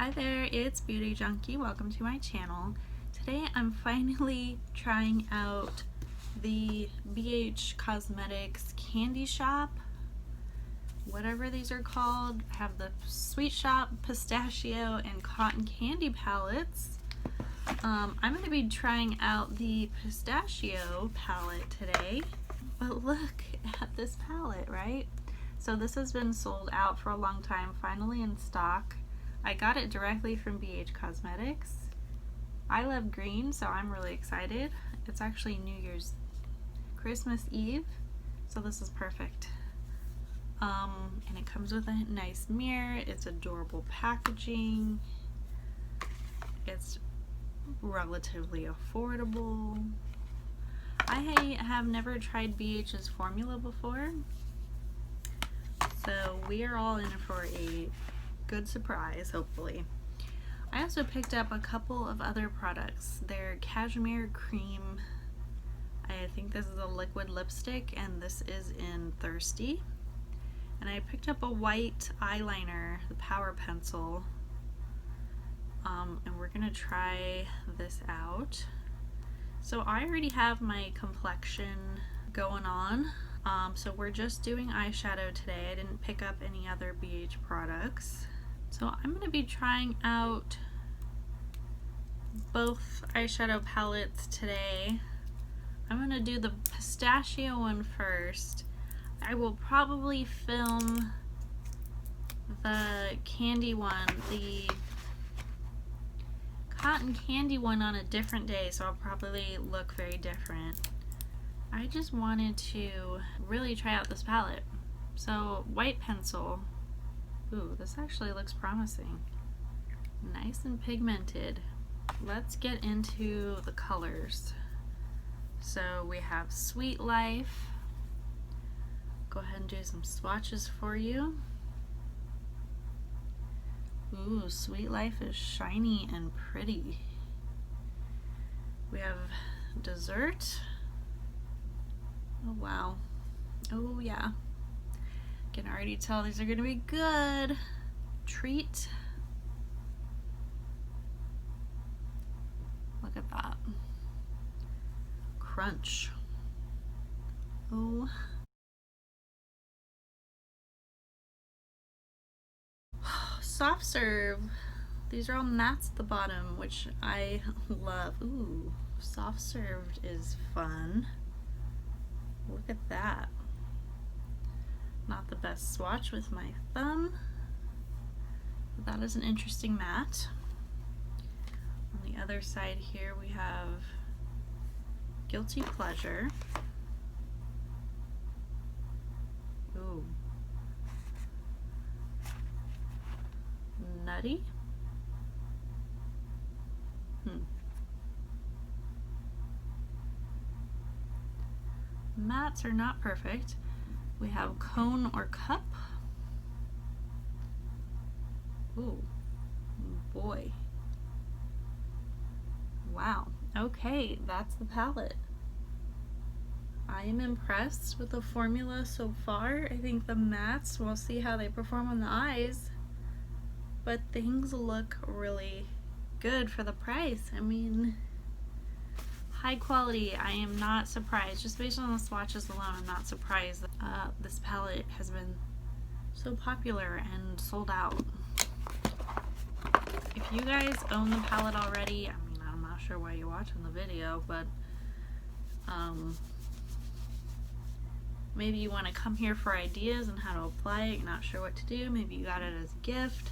Hi there, it's Beauty Junkie. Welcome to my channel. Today I'm finally trying out the BH Cosmetics Candy Shop, whatever these are called. I have the Sweet Shoppe, Pistachio, and Cotton Candy palettes. I'm going to be trying out the Pistachio palette today, but look at this palette, right? So this has been sold out for a long time, finally in stock. I got it directly from BH Cosmetics. I love green, so I'm really excited. It's actually New Year's, Christmas Eve, so this is perfect. And it comes with a nice mirror. It's adorable packaging. It's relatively affordable. I have never tried BH's formula before, so we are all in for a good surprise, hopefully. I also picked up a couple of other products. Their Cashmere cream, I think this is a liquid lipstick, and this is in Thirsty. And I picked up a white eyeliner, the Power Pencil, and we're gonna try this out. So I already have my complexion going on, so we're just doing eyeshadow today. I didn't pick up any other BH products. So I'm going to be trying out both eyeshadow palettes today. I'm going to do the Pistachio one first. I will probably film the candy one, the cotton candy one, on a different day, so I'll probably look very different. I just wanted to really try out this palette. So white pencil. Ooh, this actually looks promising. Nice and pigmented. Let's get into the colors. So we have Sweet Life. Go ahead and do some swatches for you. Ooh, Sweet Life is shiny and pretty. We have Dessert. Oh wow. Oh yeah. Can already tell these are gonna be good. Treat. Look at that. Crunch. Oh. Soft serve. These are all mattes at the bottom, which I love. Ooh, soft served is fun. Look at that. Not the best swatch with my thumb, but that is an interesting matte. On the other side here we have Guilty Pleasure. Ooh. Nutty. Mattes are not perfect. We have Cone or Cup. Ooh, boy. Wow. Okay, that's the palette. I am impressed with the formula so far. I think the mattes, we'll see how they perform on the eyes, but things look really good for the price. I mean, high quality. I am not surprised. Just based on the swatches alone, I'm not surprised that this palette has been so popular and sold out. If you guys own the palette already, I mean, I'm not sure why you're watching the video, but maybe you want to come here for ideas on how to apply it. You're not sure what to do. Maybe you got it as a gift.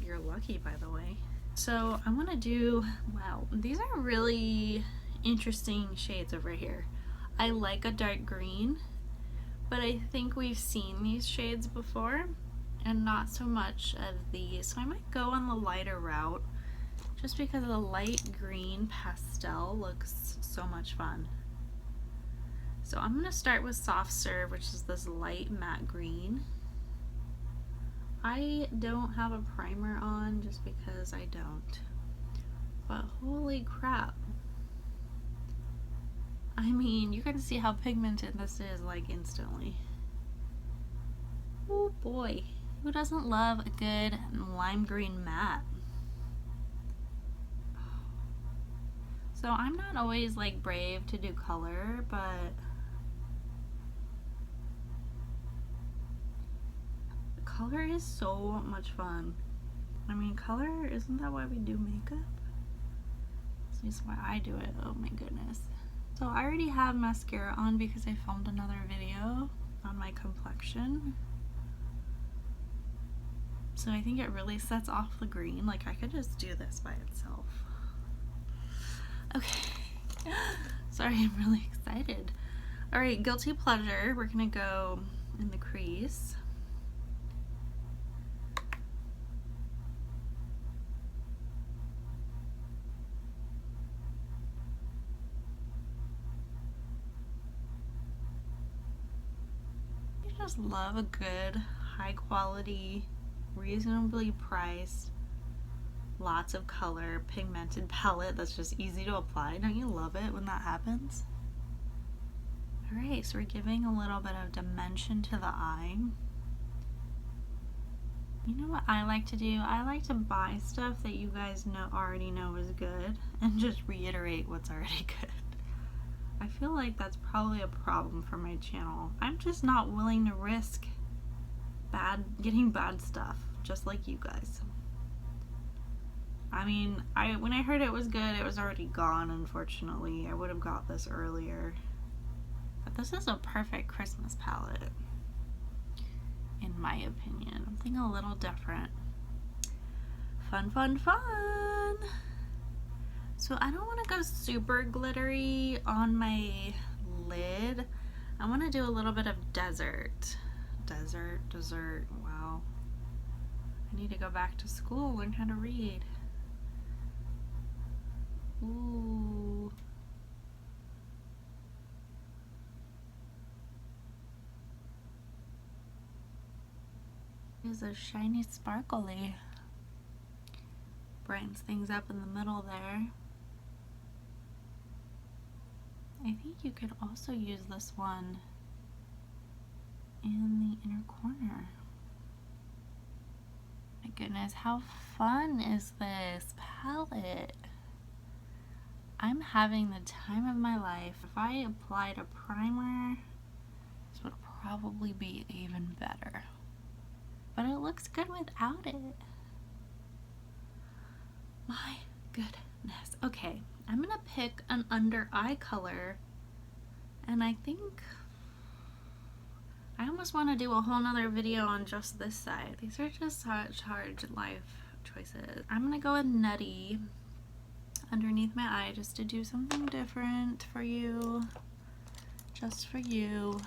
You're lucky, by the way. So I want to do, wow, these are really interesting shades over here. I like a dark green, but I think we've seen these shades before and not so much of these. So I might go on the lighter route just because the light green pastel looks so much fun. So I'm going to start with Soft Serve, which is this light matte green. I don't have a primer on just because I don't, but holy crap. I mean, you're gonna see how pigmented this is like instantly. Oh boy, Who doesn't love a good lime green matte? So I'm not always like brave to do color, but color is so much fun. I mean, color, isn't that why we do makeup? That's just why I do it. Oh my goodness. So I already have mascara on because I filmed another video on my complexion. So I think it really sets off the green. Like, I could just do this by itself. Okay. Sorry, I'm really excited. Alright, guilty pleasure. We're gonna go in the crease. I just love a good, high quality, reasonably priced, lots of color, pigmented palette that's just easy to apply. Don't you love it when that happens? Alright, so we're giving a little bit of dimension to the eye. You know what I like to do? I like to buy stuff that you guys already know is good and just reiterate what's already good. I feel like that's probably a problem for my channel. I'm just not willing to risk getting bad stuff, just like you guys. I mean, when I heard it was good, it was already gone, unfortunately. I would have got this earlier. But this is a perfect Christmas palette, in my opinion. Something a little different. Fun, fun, fun! So I don't want to go super glittery on my lid. I want to do a little bit of desert. Dessert, wow. I need to go back to school, learn how to read. Ooh. Is a shiny sparkly. Brightens things up in the middle there. I think you could also use this one in the inner corner. My goodness, how fun is this palette? I'm having the time of my life. If I applied a primer, this would probably be even better. But it looks good without it. My goodness. Okay, I'm gonna pick an under eye color, and I think I almost want to do a whole nother video on just this side. These are just such hard life choices. I'm gonna go with Nutty underneath my eye just to do something different for you. Just for you.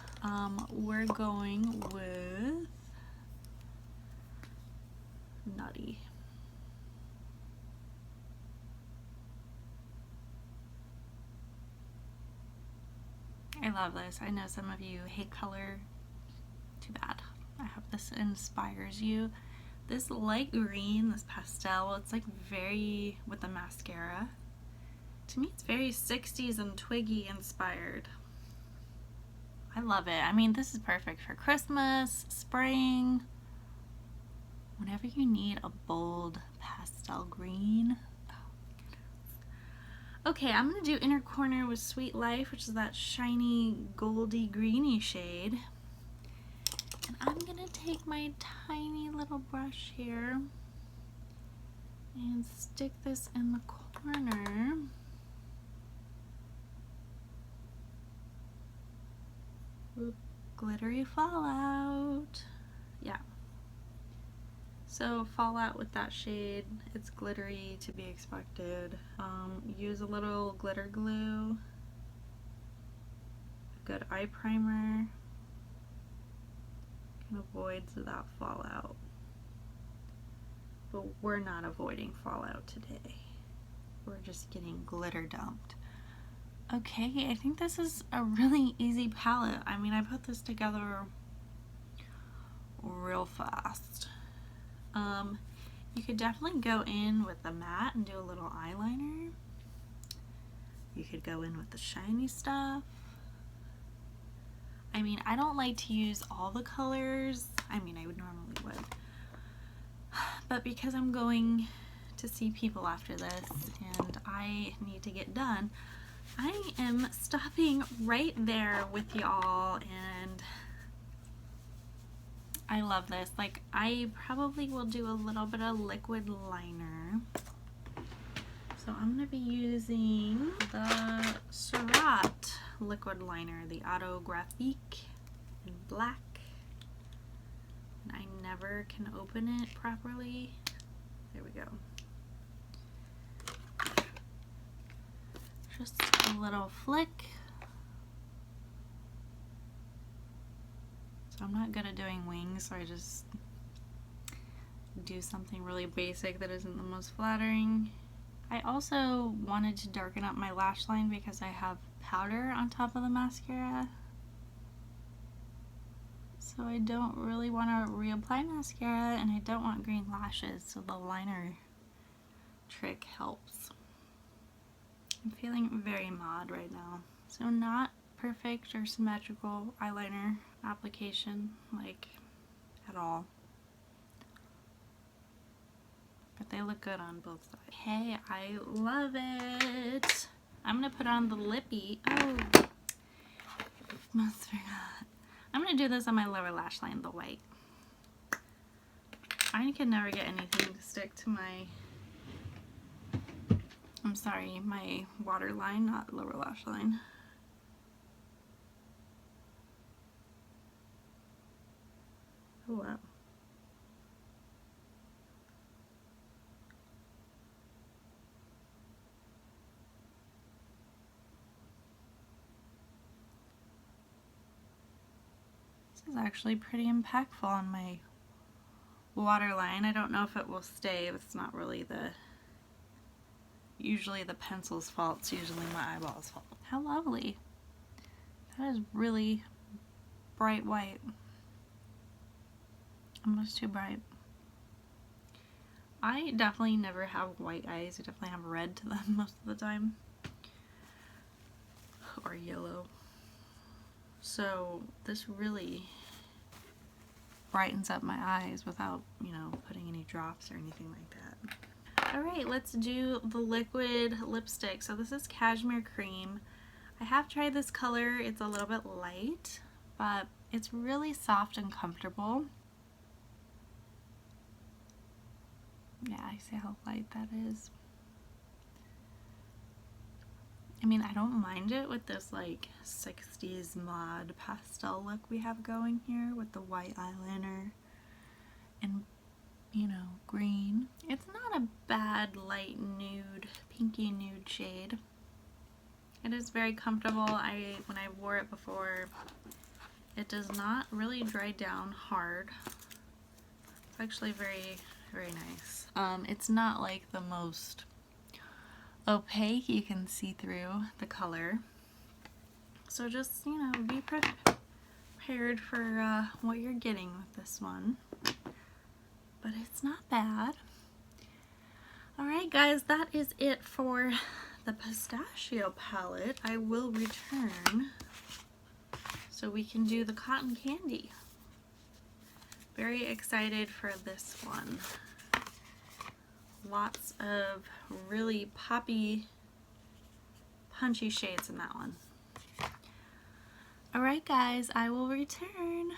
We're going with Nutty. I love this. I know some of you hate color. Too bad. I hope this inspires you. This light green, this pastel, it's like very, with the mascara, to me it's very 60s and Twiggy inspired. I love it. I mean, this is perfect for Christmas, spring, whenever you need a bold pastel green. Okay, I'm going to do inner corner with Sweet Life, which is that shiny goldy greeny shade. And I'm going to take my tiny little brush here and stick this in the corner. Oop, glittery fallout. Yeah. So fallout with that shade, it's glittery to be expected. Use a little glitter glue, a good eye primer, and avoids that fallout. But we're not avoiding fallout today. We're just getting glitter dumped. Okay, I think this is a really easy palette. I mean, I put this together real fast. You could definitely go in with the matte and do a little eyeliner. You could go in with the shiny stuff. I mean, I don't like to use all the colors. I mean, I would normally would, But because I'm going to see people after this and I need to get done, I am stopping right there with y'all, and I love this. Like, I probably will do a little bit of liquid liner. So I'm going to be using the Surat liquid liner, the Autographique in black. And I never can open it properly. There we go. Just a little flick. So I'm not good at doing wings, so I just do something really basic that isn't the most flattering. I also wanted to darken up my lash line because I have powder on top of the mascara. So I don't really want to reapply mascara, and I don't want green lashes, so the liner trick helps. I'm feeling very mod right now. So not perfect or symmetrical eyeliner application, like, at all. But they look good on both sides. Hey, I love it. I'm gonna put on the lippy. Oh, almost forgot. I'm gonna do this on my lower lash line, the white. I can never get anything to stick to my, I'm sorry, my waterline, not lower lash line. Oh wow. This is actually pretty impactful on my waterline. I don't know if it will stay. It's not really usually the pencil's fault. It's usually my eyeball's fault. How lovely. That is really bright white. Almost too bright. I definitely never have white eyes. I definitely have red to them most of the time. Or yellow. So this really brightens up my eyes without, you know, putting any drops or anything like that. Alright, let's do the liquid lipstick. So this is Cashmere Cream. I have tried this color. It's a little bit light, but it's really soft and comfortable. Yeah, I see how light that is. I mean, I don't mind it with this like 60s mod pastel look we have going here with the white eyeliner and, you know, green. It's not a bad light nude, pinky nude shade. It is very comfortable. When I wore it before, it does not really dry down hard. It's actually very, very nice. It's not like the most opaque. You can see through the color. So just, you know, be prepared for what you're getting with this one. But it's not bad. Alright guys, that is it for the Pistachio palette. I will return so we can do the cotton candy. Very excited for this one. Lots of really poppy, punchy shades in that one. Alright guys, I will return.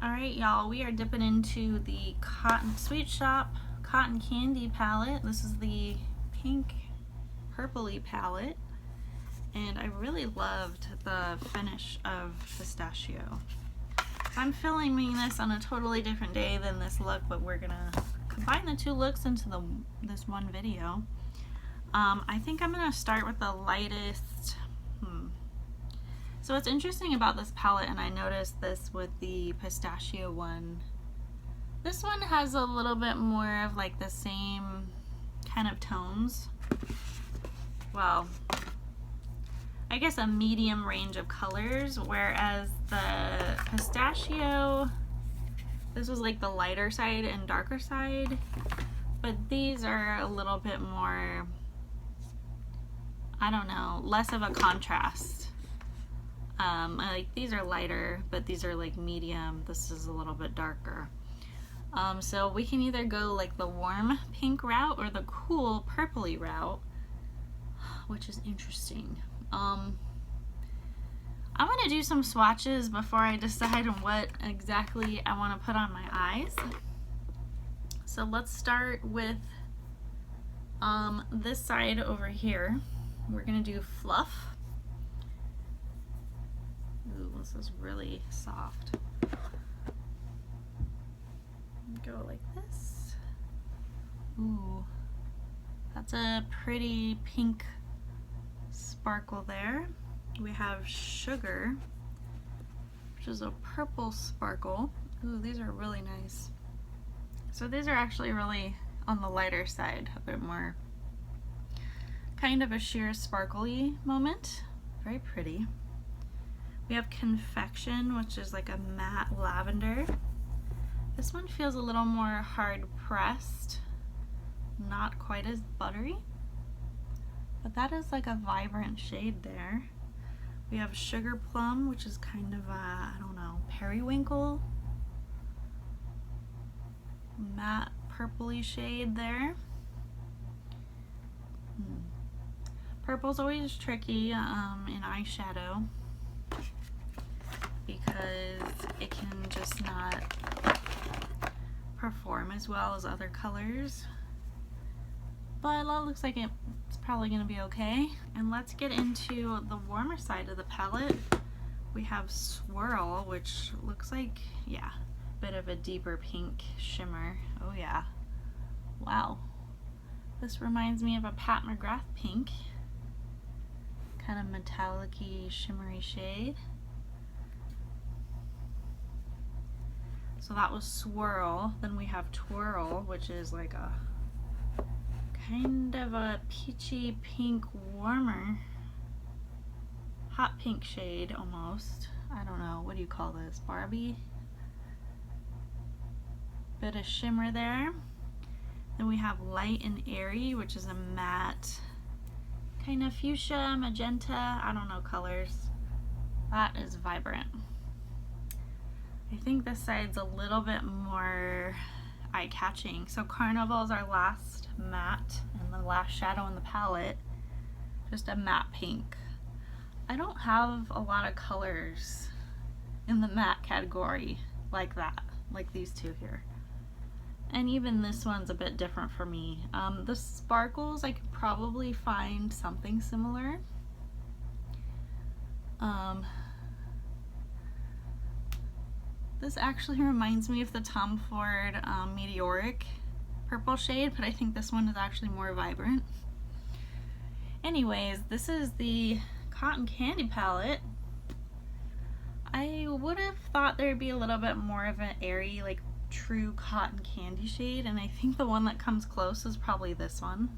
Alright y'all, we are dipping into the Sweet Shoppe Cotton Candy palette. This is the pink purpley palette. And I really loved the finish of Pistachio. I'm filming this on a totally different day than this look, but we're gonna combine the two looks into this one video. I think I'm gonna start with the lightest. So what's interesting about this palette, and I noticed this with the Pistachio one, this one has a little bit more of like the same kind of tones. Well, I guess a medium range of colors, whereas the Pistachio, this was like the lighter side and darker side, but these are a little bit more I don't know, less of a contrast. Like these are lighter, but these are like medium. This is a little bit darker. So we can either go like the warm pink route or the cool purpley route, which is interesting. I'm gonna do some swatches before I decide on what exactly I want to put on my eyes. So let's start with this side over here. We're gonna do fluff. Ooh, this is really soft. Go like this. Ooh, that's a pretty pink sparkle there. We have Sugar, which is a purple sparkle. Ooh, these are really nice. So these are actually really on the lighter side, a bit more kind of a sheer sparkly moment. Very pretty. We have Confection, which is like a matte lavender. This one feels a little more hard pressed, not quite as buttery, but that is like a vibrant shade there. We have Sugar Plum, which is kind of a, I don't know, periwinkle, matte purpley shade there. Purple's always tricky in eyeshadow because it can just not perform as well as other colors, but it looks like it's probably gonna be okay. And let's get into the warmer side of the palette. We have Swirl, which looks like, yeah, a bit of a deeper pink shimmer. Oh yeah, wow, this reminds me of a Pat McGrath pink, kind of metallic-y shimmery shade. So that was Swirl. Then we have Twirl, which is like a kind of a peachy pink, warmer, hot pink shade almost. I don't know, what do you call this? Barbie? Bit of shimmer there. Then we have Light and Airy, which is a matte, kind of fuchsia, magenta, I don't know colors. That is vibrant. I think this side's a little bit more eye-catching. So Carnival is our last matte and the last shadow in the palette. Just a matte pink. I don't have a lot of colors in the matte category like that, like these two here. And even this one's a bit different for me. The sparkles, I could probably find something similar. This actually reminds me of the Tom Ford Meteoric purple shade, but I think this one is actually more vibrant. Anyways, this is the Cotton Candy palette. I would have thought there'd be a little bit more of an airy, like true cotton candy shade, and I think the one that comes close is probably this one.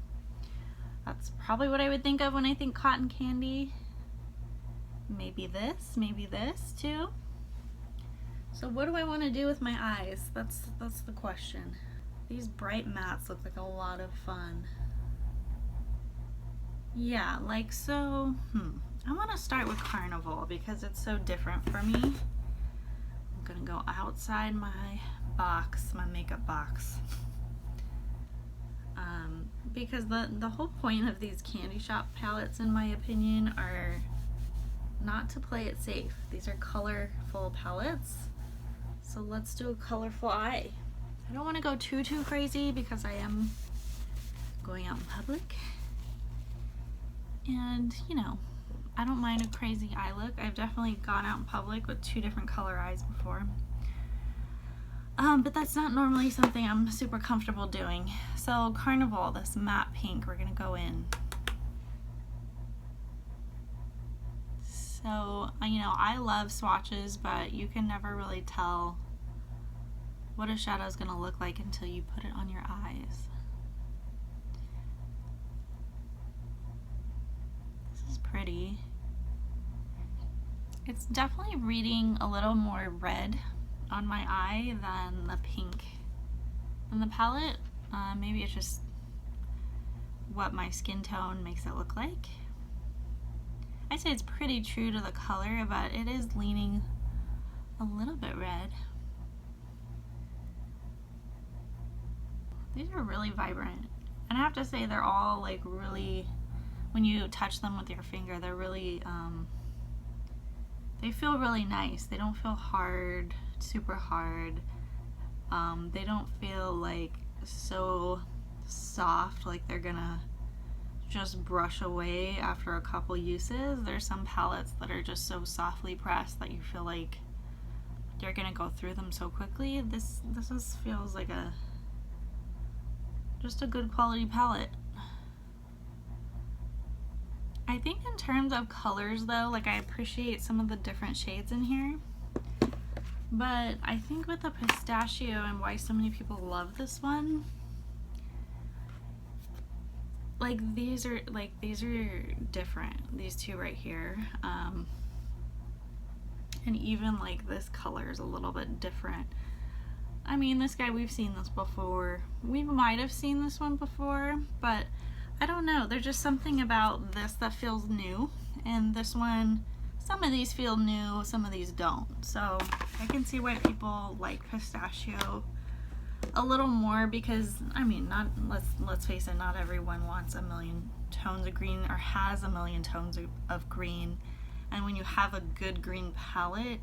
That's probably what I would think of when I think cotton candy. Maybe this too. So what do I want to do with my eyes? That's the question. These bright mattes look like a lot of fun. Yeah, like so, I want to start with Carnival because it's so different for me. I'm gonna go outside my box, my makeup box. Because the whole point of these candy shop palettes, in my opinion, are not to play it safe. These are colorful palettes. So let's do a colorful eye. I don't want to go too crazy because I am going out in public. And, you know, I don't mind a crazy eye look. I've definitely gone out in public with 2 different color eyes before. But that's not normally something I'm super comfortable doing. So Carnival, this matte pink, we're gonna go in. So, you know, I love swatches, but you can never really tell what a shadow is gonna look like until you put it on your eyes. This is pretty. It's definitely reading a little more red on my eye than the pink in the palette. Maybe it's just what my skin tone makes it look like. I'd say it's pretty true to the color, but it is leaning a little bit red. These are really vibrant. And I have to say they're all like really, when you touch them with your finger, they're really, they feel really nice. They don't feel hard, super hard. They don't feel like so soft, like they're gonna just brush away after a couple uses. There's some palettes that are just so softly pressed that you feel like you're gonna go through them so quickly. This just feels like just a good quality palette. I think in terms of colors though, like I appreciate some of the different shades in here, but I think with the Pistachio and why so many people love this one, like these are different, these two right here, and even like this color is a little bit different. I mean, this guy, we've seen this before. We might have seen this one before, but I don't know. There's just something about this that feels new, and this one, some of these feel new, some of these don't. So I can see why people like Pistachio a little more, because I mean, let's face it, not everyone wants a million tones of green or has a million tones of green. And when you have a good green palette,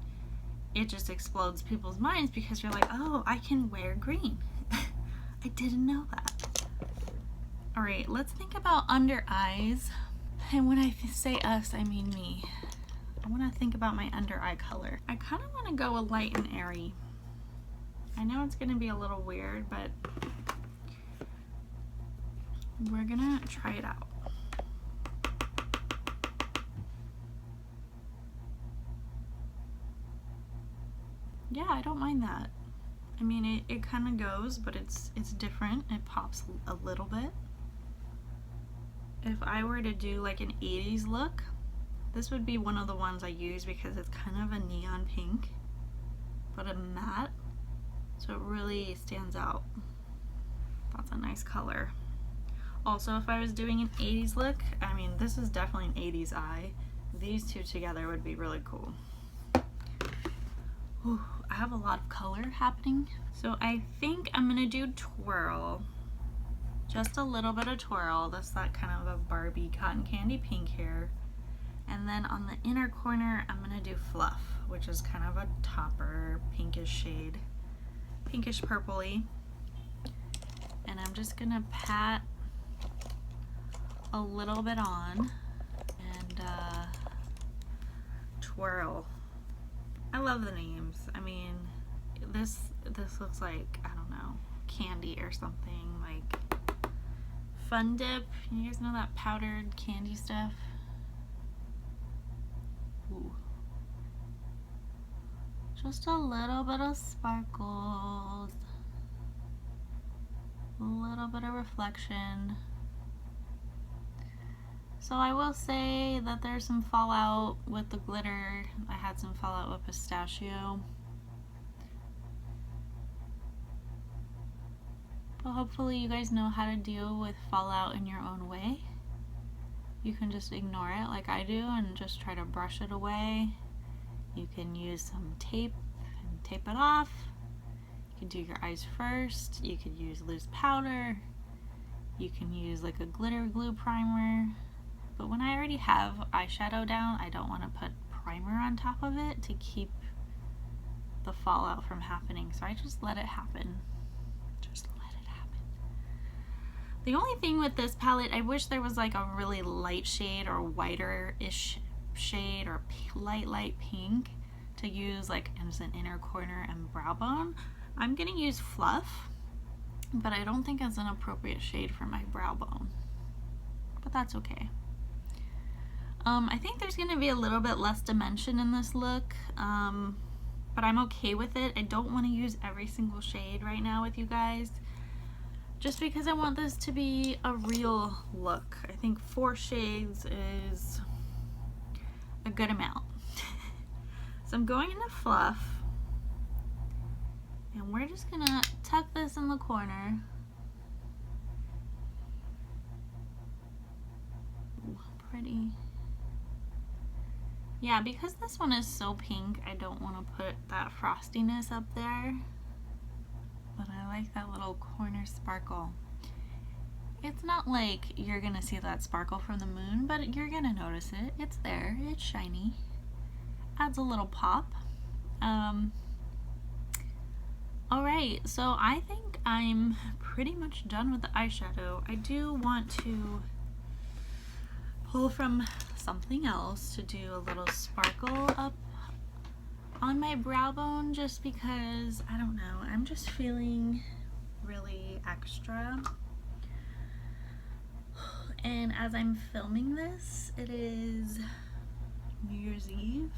it just explodes people's minds because you're like, oh, I can wear green. I didn't know that. All right, let's think about under eyes. And when I say us, I mean me. I want to think about my under eye color. I kind of want to go a light and airy. I know it's going to be a little weird, but we're going to try it out. Yeah, I don't mind that. I mean, it kind of goes, but it's different. It pops a little bit. If I were to do like an 80s look, this would be one of the ones I use because it's kind of a neon pink, but a matte, so it really stands out. That's a nice color. Also, if I was doing an 80s look, I mean, this is definitely an 80s eye. These two together would be really cool. Ooh, I have a lot of color happening. So I think I'm gonna do Twirl. Just a little bit of Twirl. That's that kind of a Barbie cotton candy pink here. And then on the inner corner, I'm gonna do Fluff, which is kind of a topper pinkish shade. Pinkish purpley. And I'm just gonna pat a little bit on and twirl. I love the names. I mean, this looks like, I don't know, candy or something, like Fun Dip. You guys know that powdered candy stuff? Ooh. Just a little bit of sparkles, a little bit of reflection. So I will say that there's some fallout with the glitter. I had some fallout with Pistachio. But hopefully you guys know how to deal with fallout in your own way. You can just ignore it like I do and just try to brush it away. You can use some tape and tape it off. You can do your eyes first. You could use loose powder. You can use like a glitter glue primer. But when I already have eyeshadow down, I don't want to put primer on top of it to keep the fallout from happening. So I just let it happen. Just let it happen. The only thing with this palette, I wish there was like a really light shade or whiter-ish shade or light pink to use like as an inner corner and brow bone. I'm gonna use Fluff, but I don't think it's an appropriate shade for my brow bone. But that's okay. I think there's going to be a little bit less dimension in this look, but I'm okay with it. I don't want to use every single shade right now with you guys, just because I want this to be a real look. I think 4 shades is a good amount. So I'm going into Fluff, and we're just going to tuck this in the corner. Ooh, pretty. Yeah, because this one is so pink, I don't want to put that frostiness up there. But I like that little corner sparkle. It's not like you're gonna see that sparkle from the moon, but you're gonna notice it. It's there, it's shiny. Adds a little pop. Alright, so I think I'm pretty much done with the eyeshadow. I do want to pull from something else to do a little sparkle up on my brow bone, just because, I don't know, I'm just feeling really extra. And as I'm filming this, it is New Year's Eve.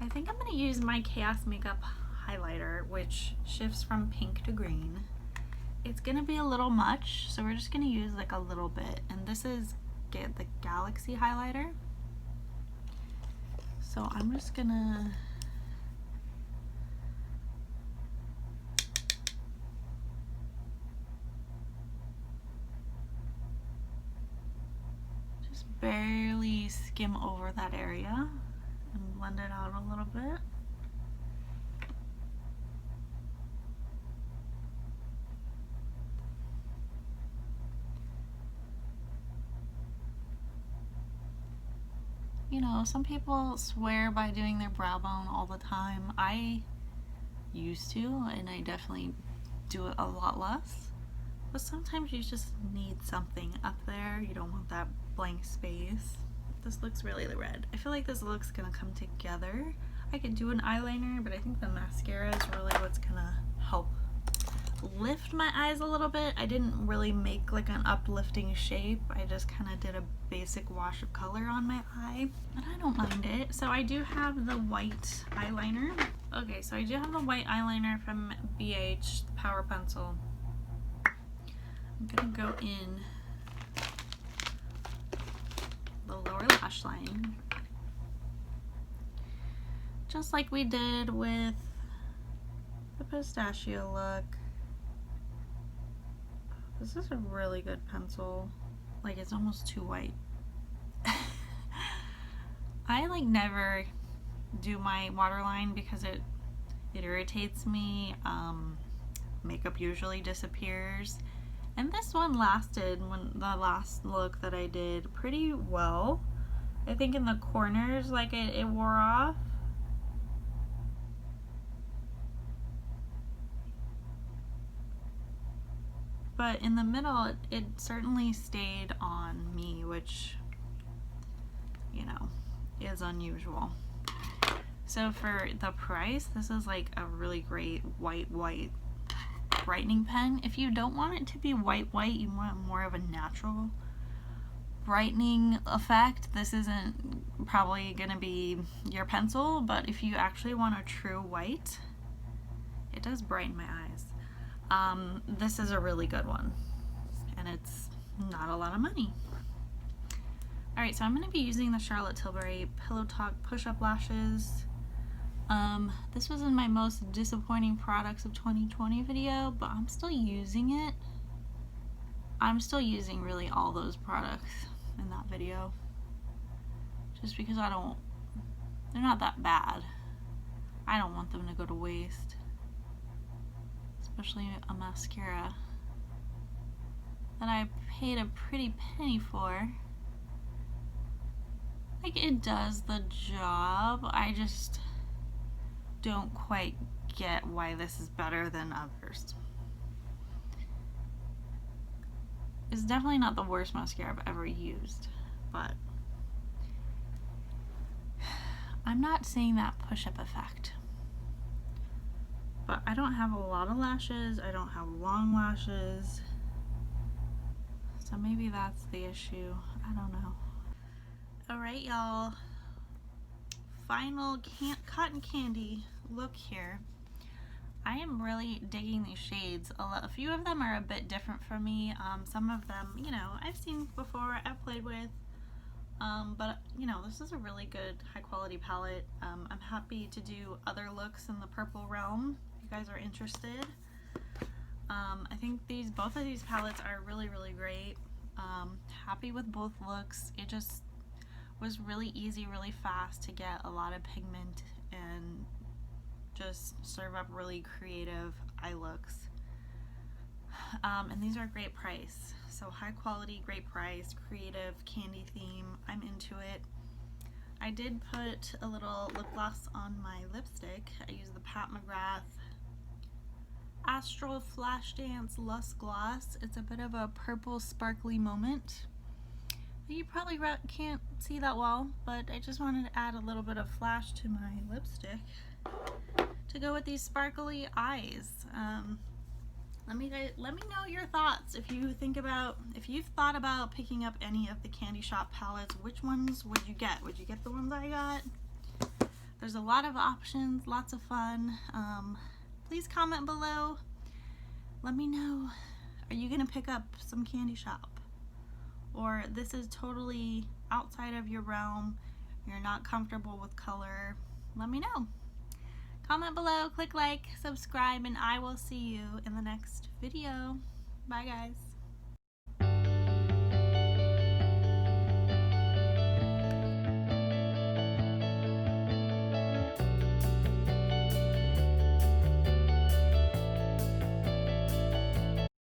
I think I'm going to use my Chaos Makeup highlighter, which shifts from pink to green. It's going to be a little much, so we're just going to use like a little bit. And this is the Galaxy highlighter. So I'm just going to barely skim over that area and blend it out a little bit. You know, some people swear by doing their brow bone all the time. I used to, and I definitely do it a lot less. But sometimes you just need something up there. You don't want that blank space. This looks really red. I feel like this look's gonna come together. I could do an eyeliner, but I think the mascara is really what's gonna help lift my eyes a little bit. I didn't really make like an uplifting shape. I just kind of did a basic wash of color on my eye, and I don't mind it. So I do have the white eyeliner. Okay, so I do have the white eyeliner from BH, the Power Pencil. I'm gonna go in the lower lash line, just like we did with the Pistachio look. This is a really good pencil. Like, it's almost too white. I like never do my waterline because it irritates me. Makeup usually disappears. And this one lasted, when the last look that I did, pretty well. I think in the corners, like it wore off. But in the middle, it certainly stayed on me, which, you know, is unusual. So for the price, this is like a really great white brightening pen. If you don't want it to be white, you want more of a natural brightening effect, this isn't probably gonna be your pencil, but if you actually want a true white, it does brighten my eyes. This is a really good one, and it's not a lot of money. Alright, so I'm going to be using the Charlotte Tilbury Pillow Talk Push-Up Lashes. This was in my most disappointing products of 2020 video, but I'm still using it. I'm still using really all those products in that video, just because they're not that bad. I don't want them to go to waste. Especially a mascara that I paid a pretty penny for. Like, it does the job. I just don't quite get why this is better than others. It's definitely not the worst mascara I've ever used, but I'm not seeing that push-up effect. But I don't have a lot of lashes. I don't have long lashes. So maybe that's the issue. I don't know. Alright, y'all. Final cotton candy look here. I am really digging these shades. A few of them are a bit different for me. Some of them, you know, I've seen before, I've played with. But, you know, this is a really good high quality palette. I'm happy to do other looks in the purple realm if you guys are interested. I think both of these palettes are really, really great. Happy with both looks. was really easy, really fast to get a lot of pigment and just serve up really creative eye looks. And these are a great price. So high quality, great price, creative, candy theme. I'm into it. I did put a little lip gloss on my lipstick. I used the Pat McGrath Astral Flash Dance Lush Gloss. It's a bit of a purple sparkly moment. You probably can't see that well, but I just wanted to add a little bit of flash to my lipstick to go with these sparkly eyes. Let me know your thoughts. If you've thought about picking up any of the Candy Shop palettes, which ones would you get? Would you get the ones I got? There's a lot of options, lots of fun. Please comment below. Let me know. Are you gonna pick up some Candy Shop? Or this is totally outside of your realm, you're not comfortable with color? Let me know. Comment below, click like, subscribe, and I will see you in the next video. Bye guys.